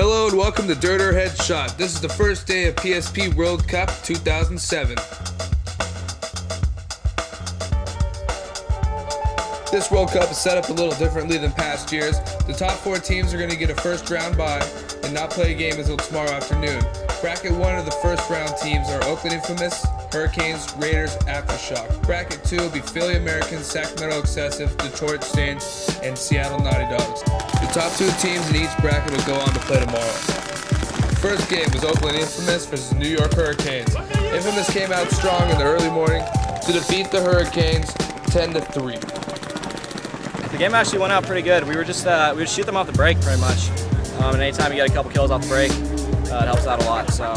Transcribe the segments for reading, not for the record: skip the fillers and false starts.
Hello and welcome to Derder Headshot. This is the first day of PSP World Cup 2007. This World Cup is set up a little differently than past years. The top 4 teams are going to get a first round bye and not play a game until tomorrow afternoon. Bracket 1 of the first round teams are Oakland Infamous, Hurricanes, Raiders, Aftershock. Bracket 2 will be Philly Americans, Sacramento Excessive, Detroit Saints, and Seattle Naughty Dogs. The top 2 teams in each bracket will go on to play tomorrow. The first game was Oakland Infamous versus New York Hurricanes. Infamous came out strong in the early morning to defeat the Hurricanes 10-3. The game actually went out pretty good. We would shoot them off the break pretty much. And anytime you get a couple kills off the break, it helps out a lot. So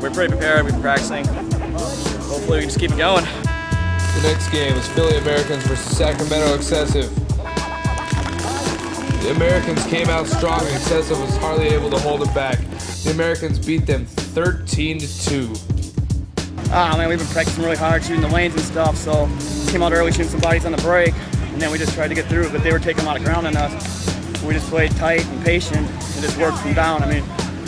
we're pretty prepared. We've been practicing. Hopefully we can just keep it going. The next game was Philly Americans versus Sacramento Excessive. The Americans came out strong and Excessive was hardly able to hold it back. The Americans beat them 13-2. Oh man, we've been practicing really hard shooting the lanes and stuff, so came out early shooting some bodies on the break, and then we just tried to get through, but they were taking a lot of ground on us. So we just played tight and patient and just worked from down. I mean,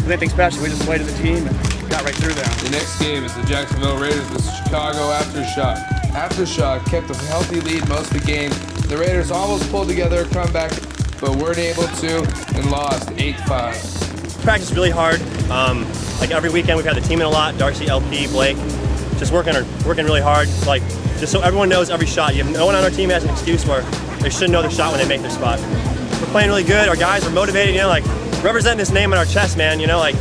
nothing special, we just played as a team and got right through there. The next game is the Jacksonville Raiders versus Chicago Aftershock. Aftershock kept a healthy lead most of the game. The Raiders almost pulled together a comeback, but weren't able to and lost 8-5. Practice really hard. Like every weekend we've had the team in a lot. Darcy, LP, Blake, just working really hard. Like just so everyone knows every shot. You have no one on our team has an excuse where they should know their shot when they make their spot. We're playing really good. Our guys are motivated. You know, like representing this name on our chest, man. You know, like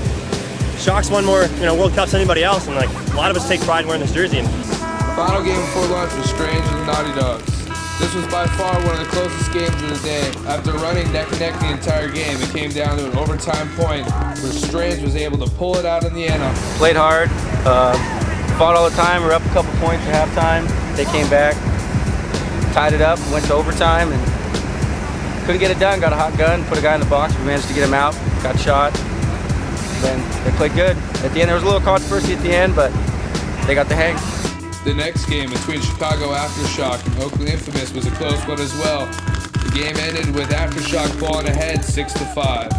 Shock's won more, World Cups than anybody else, and like a lot of us take pride in wearing this jersey. The final game before lunch was Strange and Naughty Dogs. This was by far one of the closest games of the day. After running neck and neck the entire game, it came down to an overtime point where Strange was able to pull it out in the end. Played hard, fought all the time. We were up a couple points at halftime. They came back, tied it up, went to overtime, and couldn't get it done. Got a hot gun, put a guy in the box. We managed to get him out, got shot. Then they played good. At the end, there was a little controversy at the end, but they got the hang. The next game between Chicago Aftershock and Oakland Infamous was a close one as well. The game ended with Aftershock falling ahead 6-5.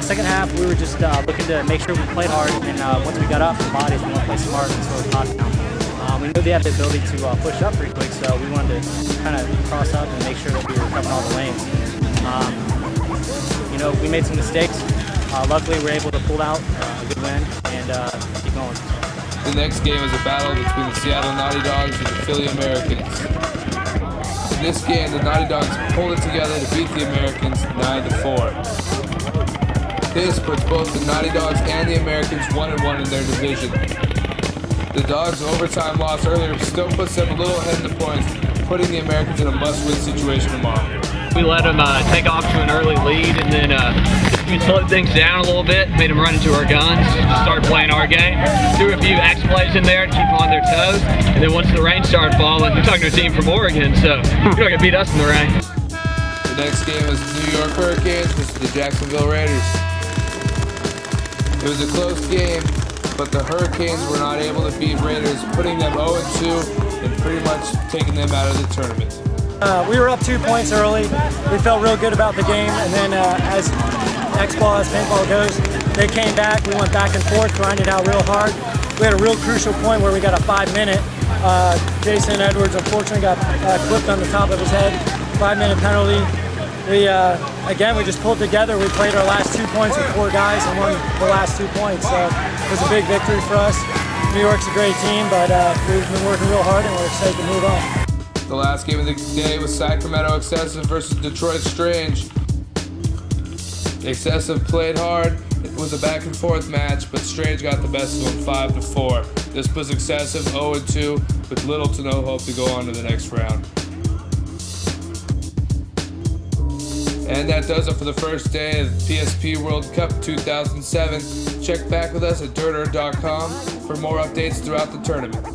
Second half, we were just looking to make sure we played hard, and once we got off the bodies, we wanted to play smart and slow the clock down. We knew they had the ability to push up pretty quick, so we wanted to kind of cross up and make sure that we were covering all the lanes. We made some mistakes. Luckily, we were able to pull out a good win and keep going. The next game was a battle between the Seattle Naughty Dogs and the Philly Americans. In this game, the Naughty Dogs pulled it together to beat the Americans 9-4. This puts both the Naughty Dogs and the Americans 1-1 in their division. The Dogs' overtime loss earlier still puts them a little ahead in the points, putting the Americans in a must-win situation tomorrow. We let them take off to an early lead, and then we slowed things down a little bit, made them run into our guns, just started playing our game. Threw a few X plays in there to keep them on their toes, and then once the rain started falling, we're talking to a team from Oregon, so you're not going to beat us in the rain. The next game was the New York Hurricanes versus the Jacksonville Raiders. It was a close game, but the Hurricanes were not able to beat Raiders, putting them 0-2 and pretty much taking them out of the tournament. We were up 2 points early. We felt real good about the game, and then as X-ball, as paintball goes, they came back. We went back and forth, grinded out real hard. We had a real crucial point where we got a 5-minute. Jason Edwards unfortunately got clipped on the top of his head. 5-minute penalty. We just pulled together. We played our last 2 points with 4 guys and won the last 2 points. So it was a big victory for us. New York's a great team, but we've been working real hard and we're excited to move on. The last game of the day was Sacramento Excessive versus Detroit Strange. Excessive played hard. It was a back and forth match, but Strange got the best of them 5-4. This puts Excessive 0-2 with little to no hope to go on to the next round. And that does it for the first day of the PSP World Cup 2007. Check back with us at Derder.com for more updates throughout the tournament.